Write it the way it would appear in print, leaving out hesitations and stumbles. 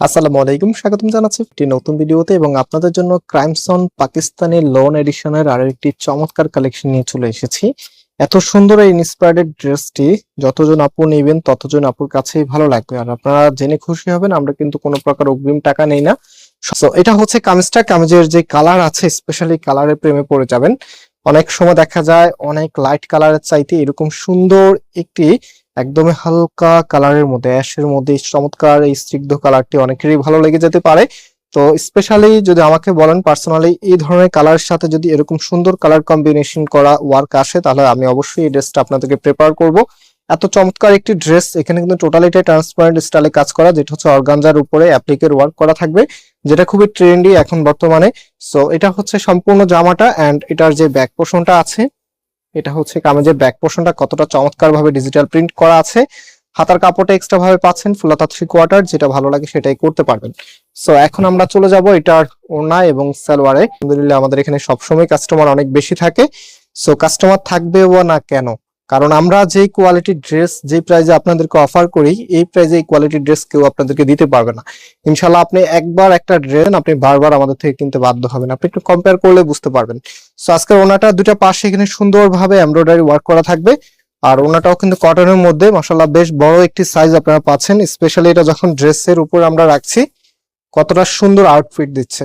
আসসালামু আলাইকুম, স্বাগতম জানাচ্ছি একটি নতুন ভিডিওতে এবং আপনাদের জন্য ক্রাইমস অন পাকিস্তানি লোন এডিশনের আরো একটি চমৎকার কালেকশন নিয়ে চলে এসেছি। এত সুন্দর এই ইন্সপায়ার্ড ড্রেসটি যতজন আপু নেবেন ততজন আপুর কাছেই ভালো লাগবে, আর আপনারা জেনে খুশি হবেন আমরা কিন্তু কোনো প্রকার অগ্রিম টাকা নেই না। So, এটা হচ্ছে কামিজটা, কামিজের যে কালার আছে স্পেশালি কালারের প্রেমে পড়ে যাবেন। অনেক সময় দেখা যায় অনেক লাইট কালারের চাইতে এরকম সুন্দর একটি একদমই হালকা কালারের মধ্যে অ্যাশের মধ্যে চমৎকার এই স্নিগ্ধ কালারটি অনেকেরই ভালো লেগে যেতে পারে। তো স্পেশালি যদি আমাকে বলেন পার্সোনালি এই ধরনের কালারের সাথে যদি এরকম সুন্দর কালার কম্বিনেশন করা ওয়ার্ক আসে তাহলে আমি অবশ্যই এই ড্রেসটা আপনাদেরকে প্রেফার করব। এত চমৎকার একটি ড্রেস, এখানে কিন্তু টোটালিটাই ট্রান্সপারেন্ট স্টাইলে কাজ করা, যেটা হচ্ছে অর্গানজার উপরে অ্যাপ্লিকের ওয়ার্ক করা থাকবে, যেটা খুবই ট্রেন্ডি এখন বর্তমানে। সো এটা হচ্ছে সম্পূর্ণ জামাটা, এন্ড এটার যে ব্যাক পোর্শনটা আছে এটা হচ্ছে কামিজের ব্যাক পোর্শনটা কতটা চমৎকার ভাবে ডিজিটাল প্রিন্ট করা আছে। হাতার কাপড়টা এক্সট্রা ভাবে পাচ্ছেন ফুলাতা 3/4, যেটা ভালো লাগে সেটাই করতে পারবেন। সো এখন আমরা চলে যাব এটার ওড়না এবং সালোয়ারে। আলহামদুলিল্লাহ আমাদের এখানে সবসময় কাস্টমার অনেক বেশি থাকে। সো কাস্টমার থাকবে বা না কেন, কারণ আমরা যে কোয়ালিটির ড্রেস যে প্রাইসে আপনাদেরকে অফার করি এই প্রাইসে এই কোয়ালিটির ড্রেস কেউ আপনাদেরকে দিতে পারবে না। ইনশাল্লাহ আপনি একবার একটা ড্রেস আপনি বারবার আমাদের থেকে কিনতে বাধ্য হবেন, আপনি একটু কম্পেয়ার করলে বুঝতে পারবেন। সো আজকের ওনাটা দুটা পাশে এখানে সুন্দরভাবে এমব্রয়ডারি ওয়ার্ক করা থাকবে, আর ওনাটাও কিন্তু কটনের মধ্যে মাশাআল্লাহ বেশ বড় একটি সাইজ আপনারা পাচ্ছেন। স্পেশালি এটা যখন ড্রেসের উপর আমরা রাখছি কতটা সুন্দর আউটফিট দিচ্ছে।